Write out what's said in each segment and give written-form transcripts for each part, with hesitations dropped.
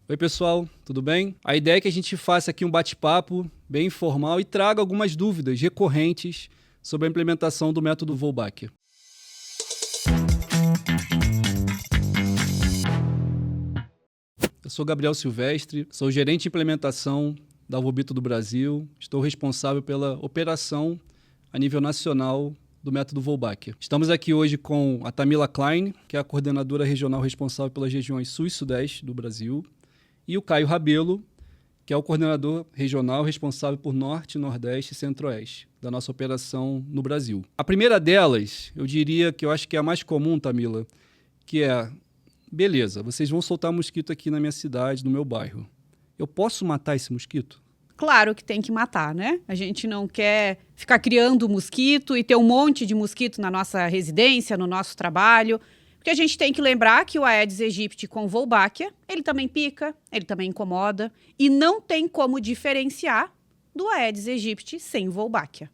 Oi, pessoal, tudo bem? A ideia é que a gente faça aqui um bate-papo bem informal e traga algumas dúvidas recorrentes sobre a implementação do método Wolbachia. Eu sou Gabriel Silvestre, sou gerente de implementação da Volbito do Brasil, estou responsável pela operação a nível nacional do método Wolbachia. Estamos aqui hoje com a Tamila Klein, que é a coordenadora regional responsável pelas regiões Sul e Sudeste do Brasil, e o Caio Rabelo, que é o coordenador regional responsável por Norte, Nordeste e Centro-Oeste da nossa operação no Brasil. A primeira delas, eu diria que eu acho que é a mais comum, Tamila, que é, beleza, vocês vão soltar mosquito aqui na minha cidade, no meu bairro. Eu posso matar esse mosquito? Claro que tem que matar, né? A gente não quer ficar criando mosquito e ter um monte de mosquito na nossa residência, no nosso trabalho. Porque a gente tem que lembrar que o Aedes aegypti com Wolbachia, ele também pica, ele também incomoda. E não tem como diferenciar do Aedes aegypti sem Wolbachia.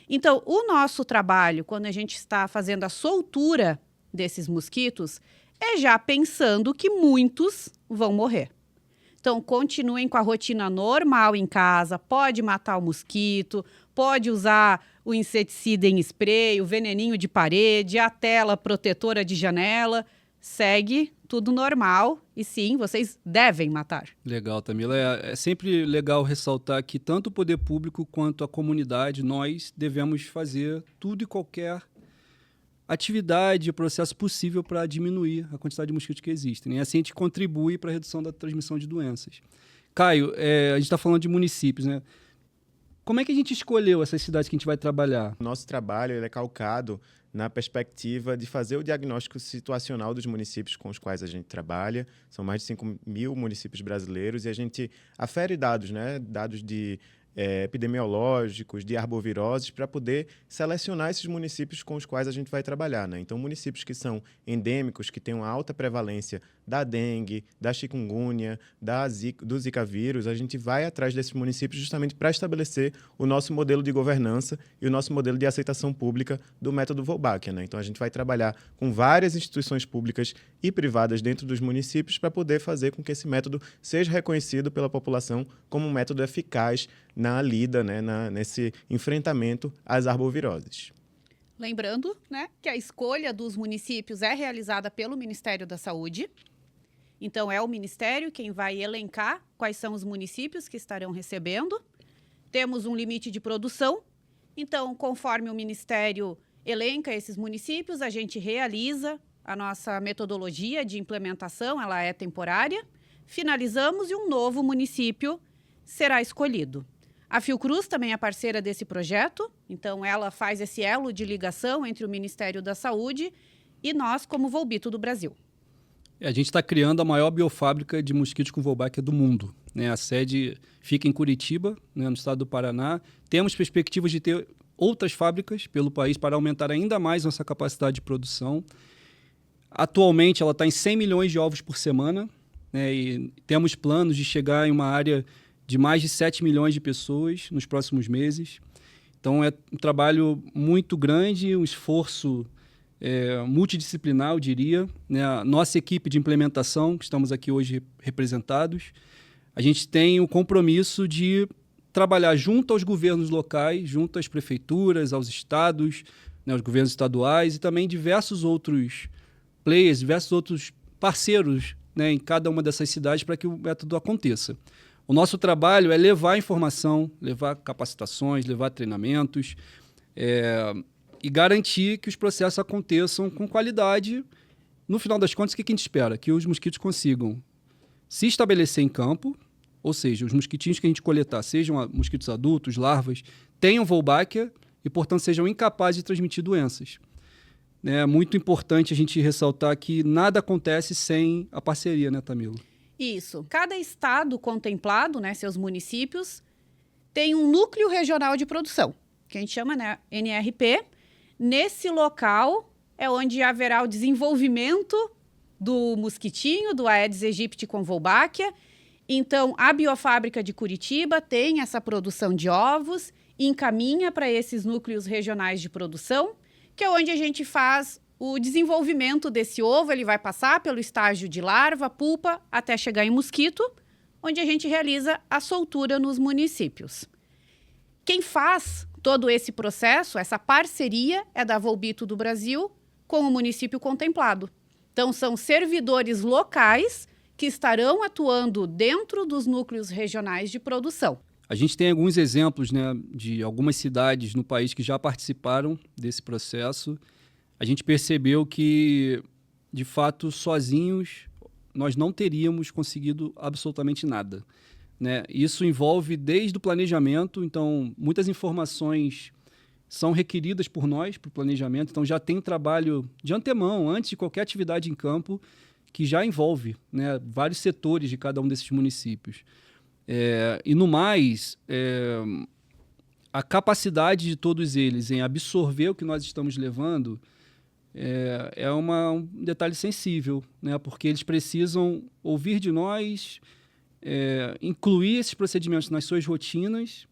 Então, o nosso trabalho, quando a gente está fazendo a soltura desses mosquitos, é já pensando que muitos vão morrer. Então, continuem com a rotina normal em casa, pode matar o mosquito, pode usar o inseticida em spray, o veneninho de parede, a tela protetora de janela, segue tudo normal e sim, vocês devem matar. Legal, Tamila. É sempre legal ressaltar que tanto o poder público quanto a comunidade, nós devemos fazer tudo e qualquer atividade, processo possível para diminuir a quantidade de mosquitos que existem. E assim a gente contribui para a redução da transmissão de doenças. Caio, a gente está falando de municípios, né? Como é que a gente escolheu essas cidades que a gente vai trabalhar? O nosso trabalho ele é calcado na perspectiva de fazer o diagnóstico situacional dos municípios com os quais a gente trabalha. São mais de 5.000 municípios brasileiros e a gente afere dados, né? Dados de epidemiológicos, de arboviroses, para poder selecionar esses municípios com os quais a gente vai trabalhar, né? Então, municípios que são endêmicos, que têm uma alta prevalência da dengue, da chikungunya, do Zika vírus, a gente vai atrás desses municípios justamente para estabelecer o nosso modelo de governança e o nosso modelo de aceitação pública do método Wolbachia, né? Então, a gente vai trabalhar com várias instituições públicas e privadas dentro dos municípios para poder fazer com que esse método seja reconhecido pela população como um método eficaz na lida, né, nesse enfrentamento às arboviroses. Lembrando, né, que a escolha dos municípios é realizada pelo Ministério da Saúde. Então, é o Ministério quem vai elencar quais são os municípios que estarão recebendo. Temos um limite de produção. Então, conforme o Ministério elenca esses municípios, a gente realiza a nossa metodologia de implementação, ela é temporária. Finalizamos e um novo município será escolhido. A Fiocruz também é parceira desse projeto, então ela faz esse elo de ligação entre o Ministério da Saúde e nós como Volbito do Brasil. A gente está criando a maior biofábrica de mosquitos com Wolbachia do mundo, né? A sede fica em Curitiba, né, no estado do Paraná. Temos perspectivas de ter outras fábricas pelo país para aumentar ainda mais nossa capacidade de produção. Atualmente ela está em 100 milhões de ovos por semana, né, e temos planos de chegar em uma área de mais de 7 milhões de pessoas nos próximos meses. Então, é um trabalho muito grande, um esforço multidisciplinar, eu diria. Né? A nossa equipe de implementação, que estamos aqui hoje representados, a gente tem o compromisso de trabalhar junto aos governos locais, junto às prefeituras, aos estados, né, aos governos estaduais e também diversos outros players, diversos outros parceiros, né, em cada uma dessas cidades para que o método aconteça. O nosso trabalho é levar informação, levar capacitações, levar treinamentos e garantir que os processos aconteçam com qualidade. No final das contas, o que a gente espera? Que os mosquitos consigam se estabelecer em campo, ou seja, os mosquitinhos que a gente coletar, sejam mosquitos adultos, larvas, tenham Wolbachia e, portanto, sejam incapazes de transmitir doenças. É muito importante a gente ressaltar que nada acontece sem a parceria, né, Tamila? Isso. Cada estado contemplado, né, seus municípios, tem um núcleo regional de produção, que a gente chama, né, NRP. Nesse local é onde haverá o desenvolvimento do mosquitinho, do Aedes aegypti com Wolbachia. Então, a biofábrica de Curitiba tem essa produção de ovos e encaminha para esses núcleos regionais de produção, que é onde a gente faz o desenvolvimento desse ovo ele vai passar pelo estágio de larva, pupa, até chegar em mosquito, onde a gente realiza a soltura nos municípios. Quem faz todo esse processo, essa parceria, é da Volbito do Brasil com o município contemplado. Então, são servidores locais que estarão atuando dentro dos núcleos regionais de produção. A gente tem alguns exemplos, né, de algumas cidades no país que já participaram desse processo. A gente percebeu que, de fato, sozinhos, nós não teríamos conseguido absolutamente nada, né? Isso envolve desde o planejamento, então muitas informações são requeridas por nós para o planejamento, então já tem um trabalho de antemão, antes de qualquer atividade em campo, que já envolve, né, vários setores de cada um desses municípios. E no mais, a capacidade de todos eles em absorver o que nós estamos levando é um detalhe sensível, né, porque eles precisam ouvir de nós, incluir esses procedimentos nas suas rotinas.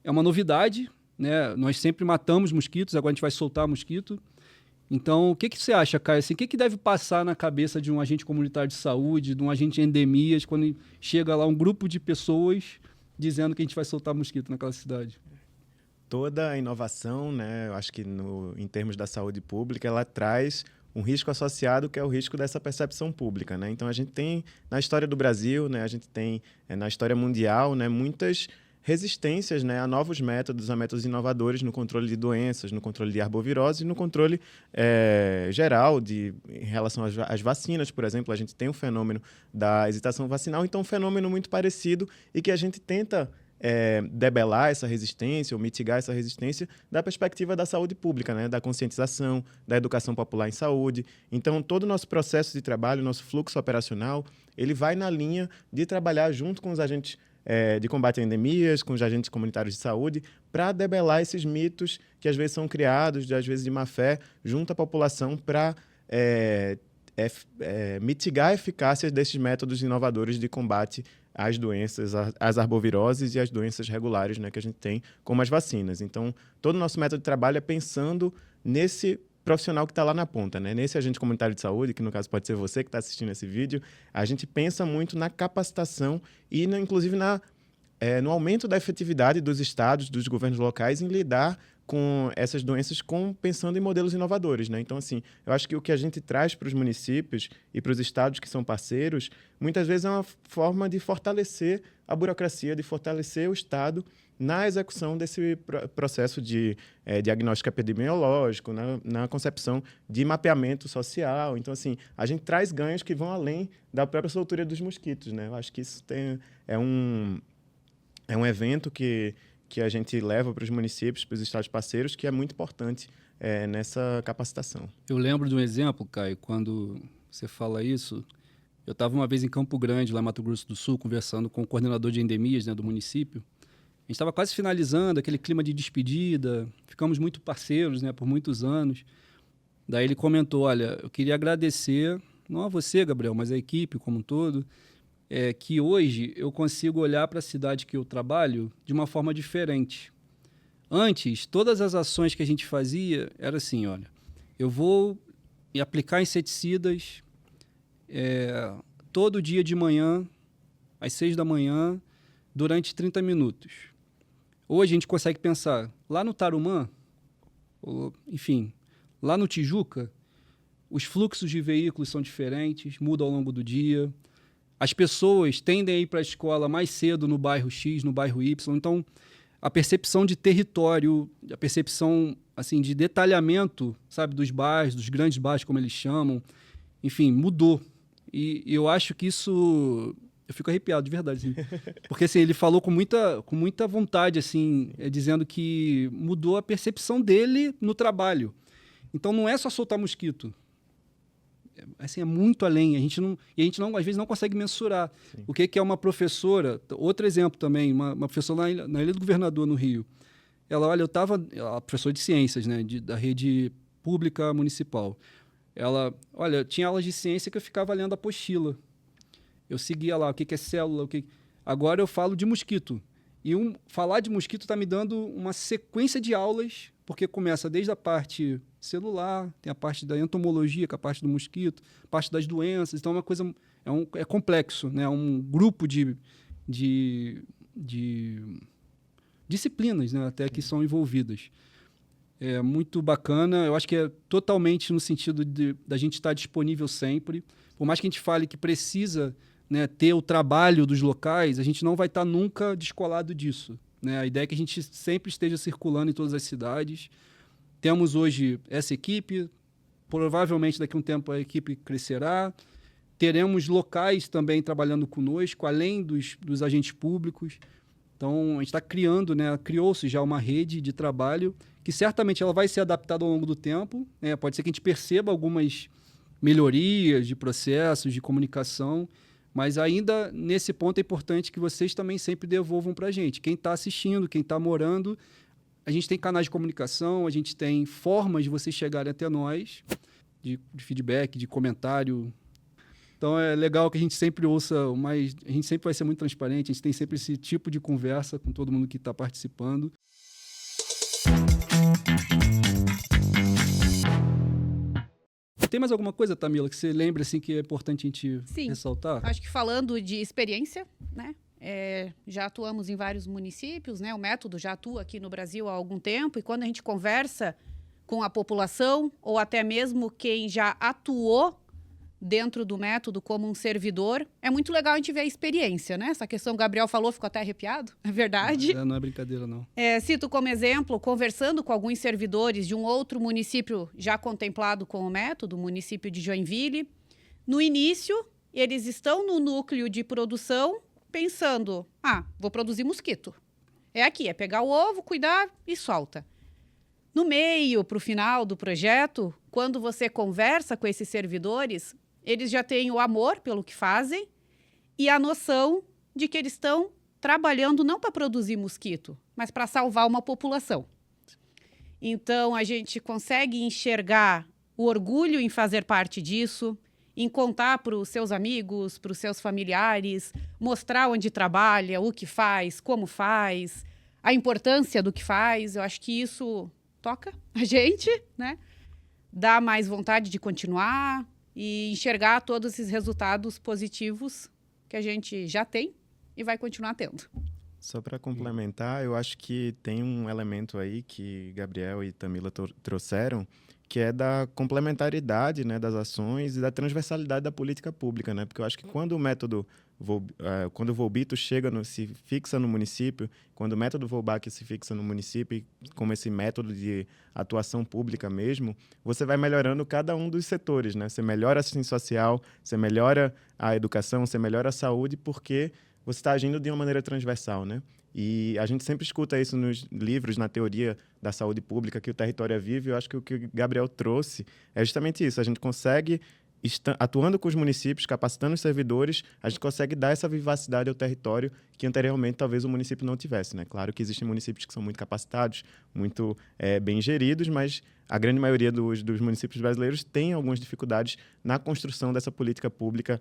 É uma novidade, né? Nós sempre matamos mosquitos, agora a gente vai soltar mosquito. Então, o que você acha, Caio? Assim, o que deve passar na cabeça de um agente comunitário de saúde, de um agente de endemias, quando chega lá um grupo de pessoas dizendo que a gente vai soltar mosquito naquela cidade? Toda a inovação, né, eu acho que em termos da saúde pública, ela traz um risco associado, que é o risco dessa percepção pública, né? Então, a gente tem, na história do Brasil, né, a gente tem, na história mundial, né, muitas resistências, né, a novos métodos, a métodos inovadores no controle de doenças, no controle de arbovirose e no controle geral em relação às vacinas, por exemplo. A gente tem o fenômeno da hesitação vacinal, então um fenômeno muito parecido e que a gente tenta debelar essa resistência ou mitigar essa resistência da perspectiva da saúde pública, né, da conscientização, da educação popular em saúde. Então, todo o nosso processo de trabalho, nosso fluxo operacional, ele vai na linha de trabalhar junto com os agentes de combate a endemias, com os agentes comunitários de saúde, para debelar esses mitos que às vezes são criados, às vezes de má fé, junto à população para mitigar a eficácia desses métodos inovadores de combate às doenças, às arboviroses e às doenças regulares, né, que a gente tem, como as vacinas. Então, todo o nosso método de trabalho é pensando nesse profissional que está lá na ponta, né? Nesse agente comunitário de saúde, que no caso pode ser você que está assistindo esse vídeo, a gente pensa muito na capacitação e, inclusive, no aumento da efetividade dos estados, dos governos locais em lidar com essas doenças pensando em modelos inovadores, né? Então, assim, eu acho que o que a gente traz para os municípios e para os estados que são parceiros, muitas vezes é uma forma de fortalecer a burocracia, de fortalecer o Estado na execução desse processo de diagnóstico epidemiológico, na concepção de mapeamento social. Então, assim, a gente traz ganhos que vão além da própria soltura dos mosquitos, né? Eu acho que isso é um evento que a gente leva para os municípios, para os estados parceiros, que é muito importante nessa capacitação. Eu lembro de um exemplo, Caio, quando você fala isso. Eu estava uma vez em Campo Grande, lá em Mato Grosso do Sul, conversando com o coordenador de endemias, né, do município. A gente estava quase finalizando aquele clima de despedida, ficamos muito parceiros, né, por muitos anos. Daí ele comentou, olha, eu queria agradecer, não a você, Gabriel, mas a equipe como um todo, que hoje eu consigo olhar para a cidade que eu trabalho de uma forma diferente. Antes, todas as ações que a gente fazia era assim, olha, eu vou aplicar inseticidas todo dia de manhã, às 6 da manhã, durante 30 minutos. Hoje a gente consegue pensar, lá no Tarumã, enfim, lá no Tijuca, os fluxos de veículos são diferentes, mudam ao longo do dia. As pessoas tendem a ir para a escola mais cedo no bairro X, no bairro Y. Então, a percepção de território, a percepção assim, de detalhamento, sabe, dos bairros, dos grandes bairros, como eles chamam, enfim, mudou. E eu acho que isso... Eu fico arrepiado, de verdade. Assim. Porque assim, ele falou com muita vontade, assim, dizendo que mudou a percepção dele no trabalho. Então, não é só soltar mosquito. Assim, é muito além. A gente não, às vezes, não consegue mensurar. Sim. O que é uma professora... Outro exemplo também, uma professora na Ilha do Governador, no Rio. Ela, olha, ela professora de ciências, né, da rede pública municipal. Ela, olha, tinha aulas de ciência que eu ficava lendo a apostila. Eu seguia lá o que é célula, Agora eu falo de mosquito. E falar de mosquito está me dando uma sequência de aulas, porque começa desde a parte celular, tem a parte da entomologia, que é a parte do mosquito, a parte das doenças. Então, é uma coisa... É complexo, né? É um grupo de disciplinas, né? Até que são envolvidas. É muito bacana. Eu acho que é totalmente no sentido da gente estar disponível sempre. Por mais que a gente fale que precisa, né, ter o trabalho dos locais, a gente não vai estar nunca descolado disso, né? A ideia é que a gente sempre esteja circulando em todas as cidades. Temos hoje essa equipe. Provavelmente daqui a um tempo a equipe crescerá. Teremos locais também trabalhando conosco, além dos agentes públicos. Então, a gente está criando, né? Criou-se já uma rede de trabalho que certamente ela vai ser adaptada ao longo do tempo, né? Pode ser que a gente perceba algumas melhorias de processos, de comunicação, mas ainda nesse ponto é importante que vocês também sempre devolvam para a gente. Quem está assistindo, quem está morando, a gente tem canais de comunicação, a gente tem formas de vocês chegarem até nós, de feedback, de comentário. Então, é legal que a gente sempre ouça, mas a gente sempre vai ser muito transparente, a gente tem sempre esse tipo de conversa com todo mundo que está participando. Tem mais alguma coisa, Tamila, que você lembra assim, que é importante a gente ressaltar? Acho que falando de experiência, né? Já atuamos em vários municípios, né? O método já atua aqui no Brasil há algum tempo, e quando a gente conversa com a população, ou até mesmo quem já atuou dentro do método como um servidor, é muito legal a gente ver a experiência, né? Essa questão que o Gabriel falou, ficou até arrepiado, é verdade. Não é brincadeira, não. Cito como exemplo, conversando com alguns servidores de um outro município já contemplado com o método, o município de Joinville. No início, eles estão no núcleo de produção pensando, vou produzir mosquito. É aqui, é pegar o ovo, cuidar e solta. No meio, para o final do projeto, quando você conversa com esses servidores, eles já têm o amor pelo que fazem e a noção de que eles estão trabalhando não para produzir mosquito, mas para salvar uma população. Então, a gente consegue enxergar o orgulho em fazer parte disso, em contar para os seus amigos, para os seus familiares, mostrar onde trabalha, o que faz, como faz, a importância do que faz. Eu acho que isso toca a gente, né? Dá mais vontade de continuar e enxergar todos esses resultados positivos que a gente já tem e vai continuar tendo. Só para complementar, eu acho que tem um elemento aí que Gabriel e Tamila trouxeram, que é da complementaridade, né, das ações e da transversalidade da política pública, né? Porque eu acho que quando o método quando o Volbito se fixa no município, quando o método Volbach se fixa no município, como esse método de atuação pública mesmo, você vai melhorando cada um dos setores, né? Você melhora a assistência social, você melhora a educação, você melhora a saúde, porque você está agindo de uma maneira transversal, né? E a gente sempre escuta isso nos livros, na teoria da saúde pública, que o território é vivo. Eu acho que o que o Gabriel trouxe é justamente isso. A gente consegue, atuando com os municípios, capacitando os servidores, a gente consegue dar essa vivacidade ao território que anteriormente talvez o município não tivesse, né? Claro que existem municípios que são muito capacitados, muito bem geridos, mas a grande maioria dos municípios brasileiros tem algumas dificuldades na construção dessa política pública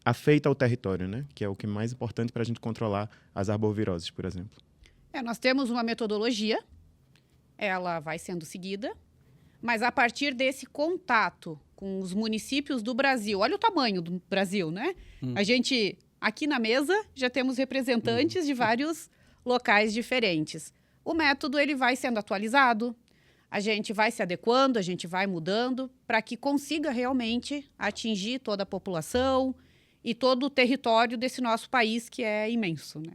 afeita ao território, né? Que é o que é mais importante para a gente controlar as arboviroses, por exemplo. Nós temos uma metodologia, ela vai sendo seguida, mas a partir desse contato com os municípios do Brasil, olha o tamanho do Brasil, né? A gente, aqui na mesa, já temos representantes de vários locais diferentes. O método ele vai sendo atualizado, a gente vai se adequando, a gente vai mudando para que consiga realmente atingir toda a população e todo o território desse nosso país, que é imenso, né?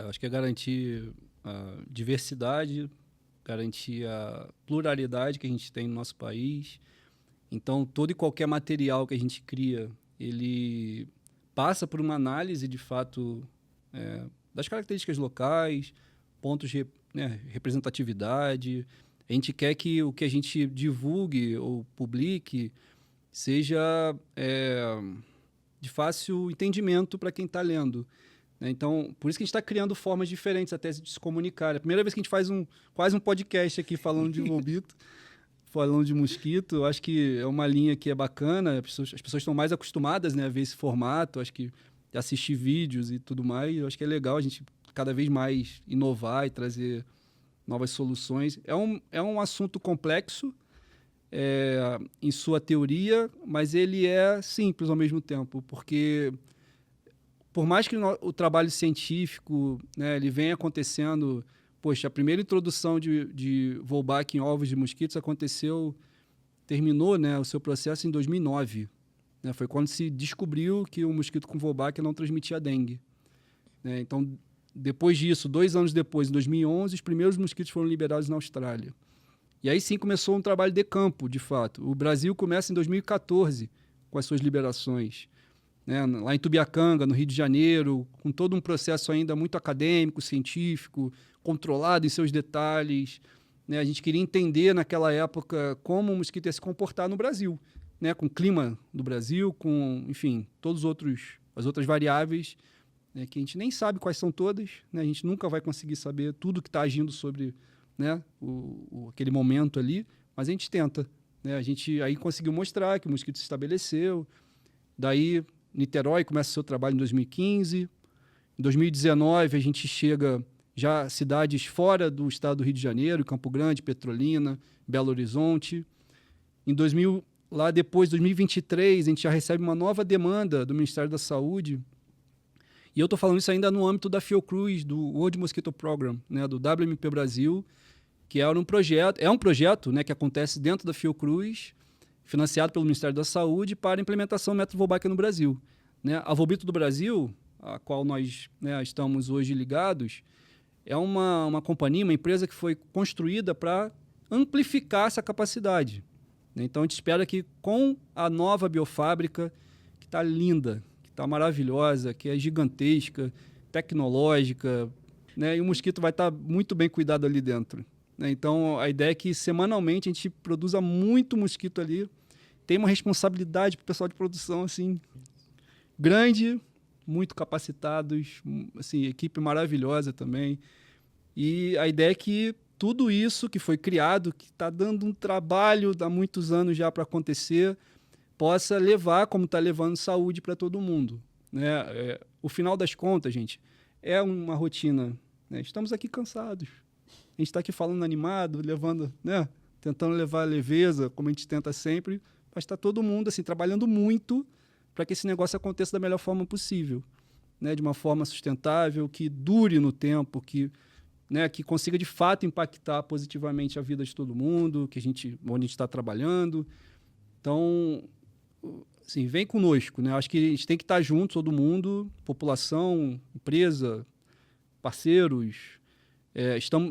Acho que é garantir a diversidade, garantir a pluralidade que a gente tem no nosso país. Então, todo e qualquer material que a gente cria, ele passa por uma análise, de fato, das características locais, pontos de representatividade. A gente quer que o que a gente divulgue ou publique seja de fácil entendimento para quem está lendo. Então, por isso que a gente está criando formas diferentes até de se comunicar. É a primeira vez que a gente faz quase um podcast aqui falando de Volbito, falando de mosquito. Eu acho que é uma linha que é bacana, as pessoas estão mais acostumadas, né, a ver esse formato, acho que assistir vídeos e tudo mais. Eu acho que é legal a gente cada vez mais inovar e trazer novas soluções. É um assunto complexo, em sua teoria, mas ele é simples ao mesmo tempo, porque por mais que o trabalho científico, né, ele venha acontecendo, poxa, a primeira introdução de Wolbach em ovos de mosquitos terminou, né, o seu processo em 2009. Né, foi quando se descobriu que o mosquito com Wolbach não transmitia dengue. Né, então, depois disso, 2 anos depois, em 2011, os primeiros mosquitos foram liberados na Austrália. E aí sim começou um trabalho de campo, de fato. O Brasil começa em 2014 com as suas liberações. Né? Lá em Tubiacanga, no Rio de Janeiro, com todo um processo ainda muito acadêmico, científico, controlado em seus detalhes. Né? A gente queria entender naquela época como o mosquito ia se comportar no Brasil, né? Com o clima do Brasil, com, enfim, as outras variáveis, né? Que a gente nem sabe quais são todas, né? A gente nunca vai conseguir saber tudo que está agindo sobre, né, aquele momento ali, mas a gente tenta. Né? A gente aí conseguiu mostrar que o mosquito se estabeleceu. Daí, Niterói começa o seu trabalho em 2015. Em 2019, a gente chega já a cidades fora do estado do Rio de Janeiro, Campo Grande, Petrolina, Belo Horizonte. Lá depois, 2023, a gente já recebe uma nova demanda do Ministério da Saúde. E eu estou falando isso ainda no âmbito da Fiocruz, do World Mosquito Program, né, do WMP Brasil, que é um projeto, né, que acontece dentro da Fiocruz, financiado pelo Ministério da Saúde, para a implementação do método Wolbach no Brasil. Né? A Volbito do Brasil, a qual nós, né, estamos hoje ligados, é uma companhia, uma empresa que foi construída para amplificar essa capacidade. Então, a gente espera que com a nova biofábrica, que está linda, que está maravilhosa, que é gigantesca, tecnológica, né, e o mosquito vai estar muito bem cuidado ali dentro. Então, a ideia é que semanalmente a gente produza muito mosquito ali. Tem uma responsabilidade para o pessoal de produção assim, grande, muito capacitados, assim, equipe maravilhosa também. E a ideia é que tudo isso que foi criado, que está dando um trabalho há muitos anos já para acontecer, possa levar, como está levando, saúde para todo mundo. Né? O final das contas, gente, é uma rotina. Né? Estamos aqui cansados. A gente está aqui falando animado, levando, né? Tentando levar a leveza, como a gente tenta sempre, mas está todo mundo assim, trabalhando muito para que esse negócio aconteça da melhor forma possível. Né? De uma forma sustentável, que dure no tempo, que, né, que consiga de fato impactar positivamente a vida de todo mundo, onde a gente está trabalhando. Então, assim, vem conosco. Né? Acho que a gente tem que estar junto, todo mundo, população, empresa, parceiros.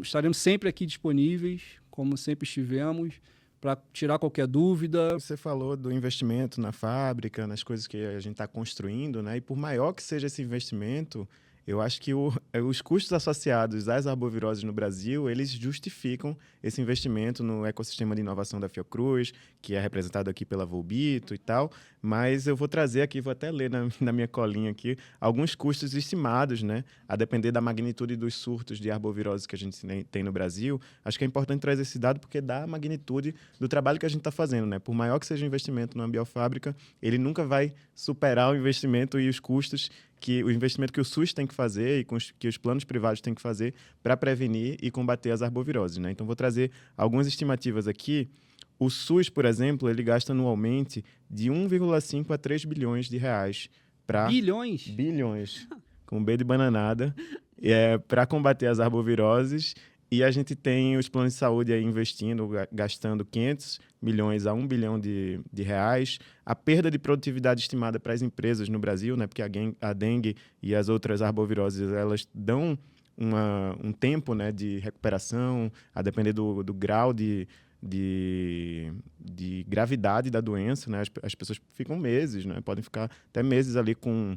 Estaremos sempre aqui disponíveis, como sempre estivemos, para tirar qualquer dúvida. Você falou do investimento na fábrica, nas coisas que a gente está construindo, né? E por maior que seja esse investimento, eu acho que os custos associados às arboviroses no Brasil, eles justificam esse investimento no ecossistema de inovação da Fiocruz, que é representado aqui pela Volbito e tal, mas eu vou trazer aqui, vou até ler na minha colinha aqui, alguns custos estimados, né, a depender da magnitude dos surtos de arbovirose que a gente tem no Brasil. Acho que é importante trazer esse dado porque dá a magnitude do trabalho que a gente está fazendo, né? Por maior que seja o investimento numa biofábrica, ele nunca vai superar o investimento e os custos o investimento que o SUS tem que fazer e que os planos privados têm que fazer para prevenir e combater as arboviroses. Né? Então, vou trazer algumas estimativas aqui. O SUS, por exemplo, ele gasta anualmente de 1,5 a 3 bilhões de reais para... Bilhões? Bilhões, com B de bananada, para combater as arboviroses. E a gente tem os planos de saúde aí investindo, gastando 500 milhões a 1 bilhão de reais. A perda de produtividade estimada para as empresas no Brasil, né, porque a dengue e as outras arboviroses, elas dão um tempo, né, de recuperação, a depender do grau de gravidade da doença. Né? As pessoas ficam meses, né? Podem ficar até meses ali com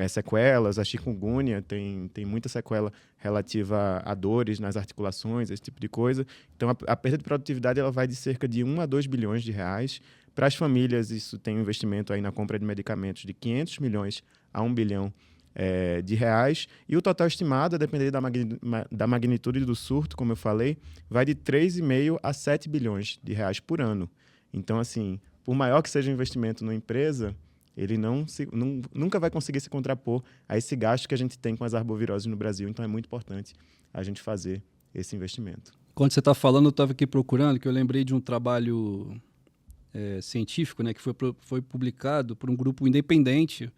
sequelas. A chikungunya tem muita sequela relativa a dores nas articulações, esse tipo de coisa. Então, a perda de produtividade ela vai de cerca de 1 a 2 bilhões de reais. Para as famílias, isso tem um investimento aí na compra de medicamentos de 500 milhões a 1 bilhão de reais. E o total estimado, a depender da magnitude do surto, como eu falei, vai de 3,5 a 7 bilhões de reais por ano. Então, assim, por maior que seja o investimento numa empresa, ele nunca vai conseguir se contrapor a esse gasto que a gente tem com as arboviroses no Brasil. Então, é muito importante a gente fazer esse investimento. Quando você está falando, eu estava aqui procurando, que eu lembrei de um trabalho científico, né, que foi publicado por um grupo independente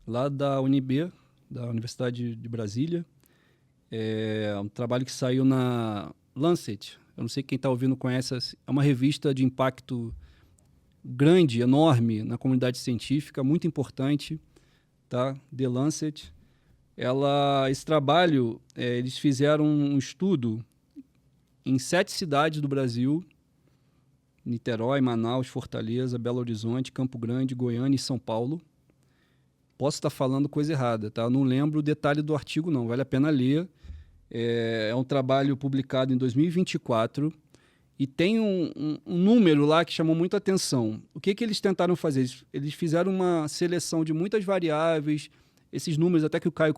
lá da UNB, da Universidade de Brasília. É um trabalho que saiu na Lancet. Eu não sei quem está ouvindo conhece. É uma revista de impacto grande, enorme na comunidade científica, muito importante, tá? The Lancet. Esse trabalho, eles fizeram um estudo em 7 cidades do Brasil: Niterói, Manaus, Fortaleza, Belo Horizonte, Campo Grande, Goiânia e São Paulo. Posso estar falando coisa errada, tá? Não lembro o detalhe do artigo, não. Vale a pena ler. É um trabalho publicado em 2024 e tem um número lá que chamou muita atenção. O que eles tentaram fazer? Eles fizeram uma seleção de muitas variáveis. Esses números, até que o Caio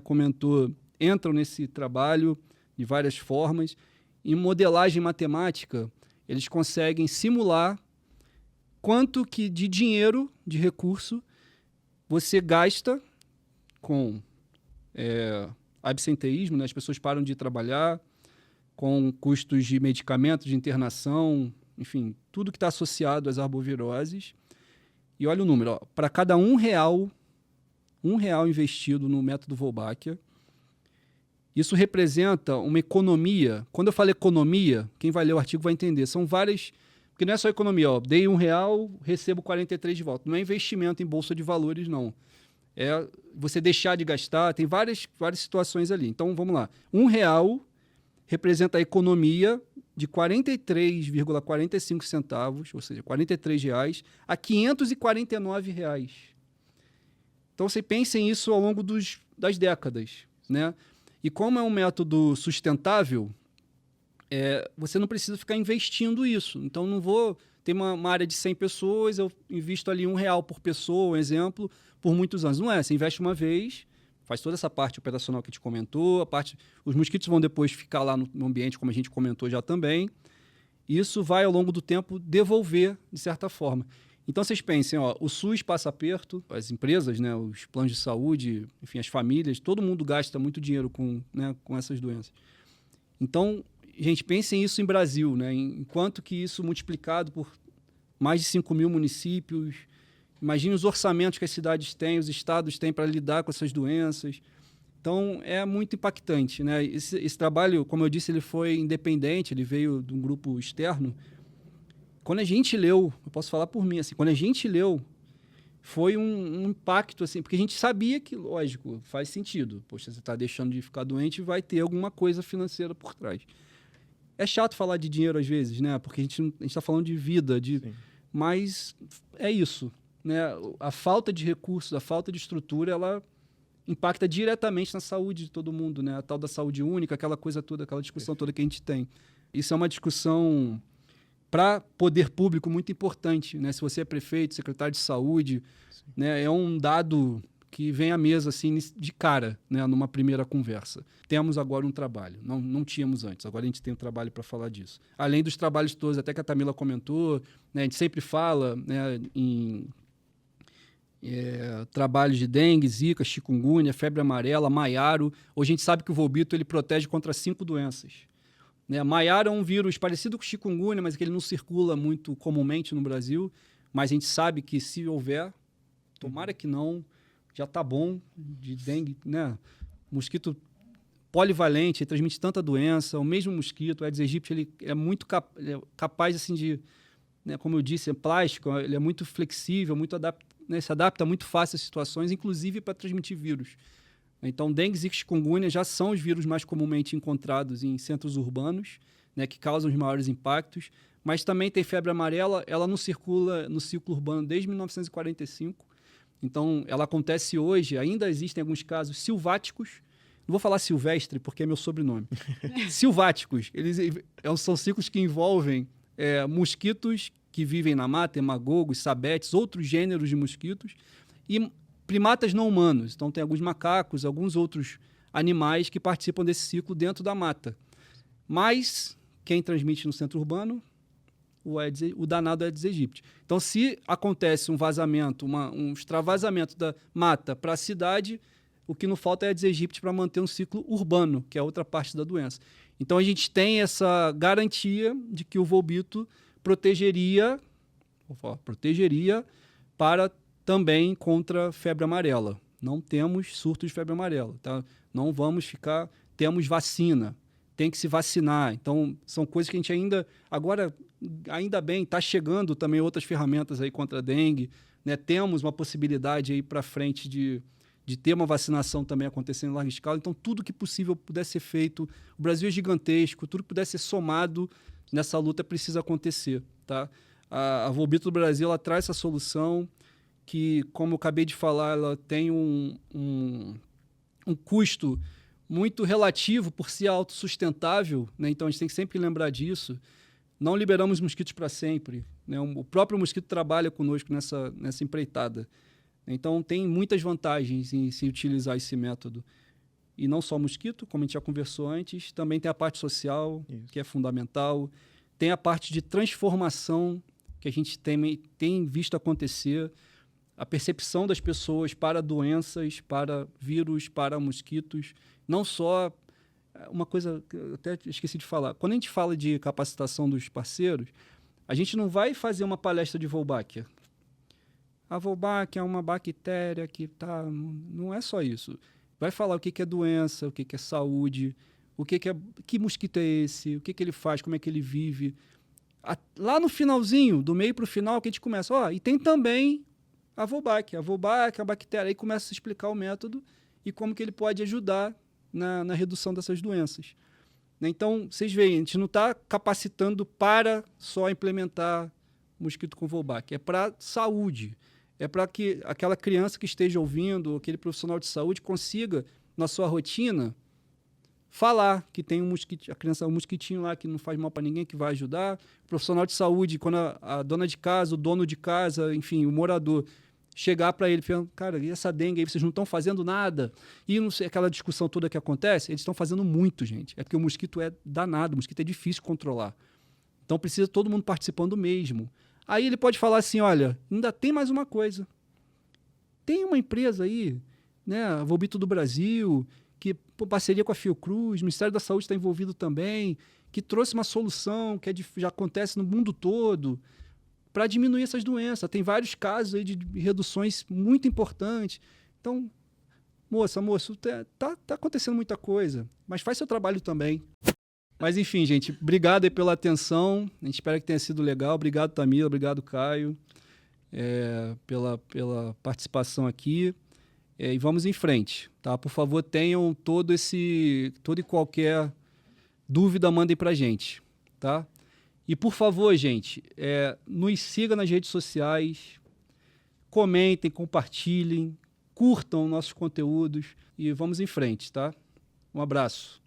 comentou, entram nesse trabalho de várias formas. Em modelagem matemática, eles conseguem simular quanto que de dinheiro, de recurso, você gasta com absenteísmo, né? As pessoas param de trabalhar, com custos de medicamentos, de internação, enfim, tudo que está associado às arboviroses. E olha o número, para cada R$1 investido no método Wolbachia, isso representa uma economia. Quando eu falo economia, quem vai ler o artigo vai entender. São várias... Porque não é só economia, dei R$1, recebo 43 de volta. Não é investimento em bolsa de valores, não. É você deixar de gastar, tem várias situações ali. Então, vamos lá. R$1 representa a economia de 43,45 centavos, ou seja, R$43, a R$549. Então, você pensa nisso ao longo das décadas, né? E como é um método sustentável, você não precisa ficar investindo isso. Então, não vou ter uma área de 100 pessoas, eu invisto ali R$1 por pessoa, um exemplo, por muitos anos. Não é, você investe uma vez, faz toda essa parte operacional que a gente comentou, os mosquitos vão depois ficar lá no ambiente, como a gente comentou já também. Isso vai, ao longo do tempo, devolver, de certa forma. Então, vocês pensem, o SUS passa aperto, as empresas, né, os planos de saúde, enfim, as famílias, todo mundo gasta muito dinheiro com essas doenças. Então, gente, pensem isso em Brasil, né? Enquanto que isso multiplicado por mais de 5 mil municípios, imagine os orçamentos que as cidades têm, os estados têm para lidar com essas doenças. Então, é muito impactante, né? Esse trabalho, como eu disse, ele foi independente, ele veio de um grupo externo. Quando a gente leu, eu posso falar por mim, assim, quando a gente leu, foi um impacto, assim, porque a gente sabia que, lógico, faz sentido. Poxa, você está deixando de ficar doente, vai ter alguma coisa financeira por trás. É chato falar de dinheiro às vezes, né? Porque a gente está falando de vida, mas é isso, né? A falta de recursos, a falta de estrutura, ela impacta diretamente na saúde de todo mundo, né? A tal da saúde única, aquela coisa toda, aquela discussão toda que a gente tem. Isso é uma discussão para poder público muito importante, né? Se você é prefeito, secretário de saúde, né? É um dado que vem à mesa assim de cara, né? Numa primeira conversa. Temos agora um trabalho, não tínhamos antes, agora a gente tem um trabalho para falar disso. Além dos trabalhos todos, até que a Tamila comentou, né? A gente sempre fala, né, em trabalhos de dengue, zika, chikungunya, febre amarela, maiaro. Hoje a gente sabe que o Volbito ele protege contra 5 doenças. Né? Maiaro é um vírus parecido com chikungunya, mas que ele não circula muito comumente no Brasil. Mas a gente sabe que se houver, tomara que não, já está bom de dengue, né? Mosquito polivalente, ele transmite tanta doença. O mesmo mosquito, o Aedes aegypti, ele é muito capaz assim de, né, como eu disse, é plástico, ele é muito flexível, né, se adapta muito fácil às situações, inclusive para transmitir vírus. Então, dengue, zika e chikungunya já são os vírus mais comumente encontrados em centros urbanos, né, que causam os maiores impactos, mas também tem febre amarela, ela não circula no ciclo urbano desde 1945, então ela acontece hoje, ainda existem alguns casos silváticos, não vou falar silvestre porque é meu sobrenome, silváticos, são ciclos que envolvem mosquitos que vivem na mata, hemagogos, sabetes, outros gêneros de mosquitos, e primatas não humanos. Então, tem alguns macacos, alguns outros animais que participam desse ciclo dentro da mata. Mas, quem transmite no centro urbano? O danado Aedes aegypti. Então, se acontece um vazamento, um extravasamento da mata para a cidade, o que não falta é Aedes aegypti para manter um ciclo urbano, que é outra parte da doença. Então, a gente tem essa garantia de que o Volbito protegeria Protegeria para também contra febre amarela. Não temos surto de febre amarela, tá? Não vamos ficar... Temos vacina, tem que se vacinar. Então, são coisas que a gente agora, ainda bem, está chegando também outras ferramentas aí contra a dengue, né? Temos uma possibilidade aí para frente de ter uma vacinação também acontecendo em larga escala. Então, tudo que possível pudesse ser feito. O Brasil é gigantesco, tudo que pudesse ser somado nessa luta precisa acontecer, tá? A Volbito do Brasil, ela traz essa solução que, como eu acabei de falar, ela tem um custo muito relativo por ser autossustentável, né? Então, a gente tem que sempre lembrar disso. Não liberamos mosquitos para sempre, né? O próprio mosquito trabalha conosco nessa empreitada. Então, tem muitas vantagens em se utilizar esse método. E não só mosquito, como a gente já conversou antes, também tem a parte social, que é fundamental. Tem a parte de transformação, que a gente tem visto acontecer. A percepção das pessoas para doenças, para vírus, para mosquitos. Não só... Uma coisa que eu até esqueci de falar. Quando a gente fala de capacitação dos parceiros, a gente não vai fazer uma palestra de Wolbachia. A Wolbachia é uma bactéria que tá... Não é só isso. Vai falar o que é doença, o que é saúde, que mosquito é esse, o que ele faz, como é que ele vive. Lá no finalzinho, do meio para o final, que a gente começa... e tem também a Wolbachia. A Wolbachia, a bactéria, aí começa a explicar o método e como que ele pode ajudar na redução dessas doenças. Então, vocês veem, a gente não está capacitando para só implementar mosquito com Wolbachia, é para saúde, é para que aquela criança que esteja ouvindo, aquele profissional de saúde consiga, na sua rotina, falar que tem a criança um mosquitinho lá que não faz mal para ninguém, que vai ajudar. O profissional de saúde, quando a dona de casa, o dono de casa, enfim, o morador, chegar para ele, falando, cara, e essa dengue aí, vocês não estão fazendo nada? E não sei, aquela discussão toda que acontece, eles estão fazendo muito, gente. É porque o mosquito é danado, o mosquito é difícil controlar. Então precisa todo mundo participando mesmo. Aí ele pode falar assim, olha, ainda tem mais uma coisa. Tem uma empresa aí, né, a Volbito do Brasil, que, por parceria com a Fiocruz, o Ministério da Saúde está envolvido também, que trouxe uma solução que já acontece no mundo todo, para diminuir essas doenças. Tem vários casos aí de reduções muito importantes. Então, moço, tá acontecendo muita coisa, mas faz seu trabalho também. Mas, enfim, gente, obrigado aí pela atenção. A gente espera que tenha sido legal. Obrigado, Tamila. Obrigado, Caio, pela participação aqui. E vamos em frente, tá? Por favor, tenham toda e qualquer dúvida, mandem para a gente, tá? E, por favor, gente, nos siga nas redes sociais, comentem, compartilhem, curtam nossos conteúdos e vamos em frente, tá? Um abraço.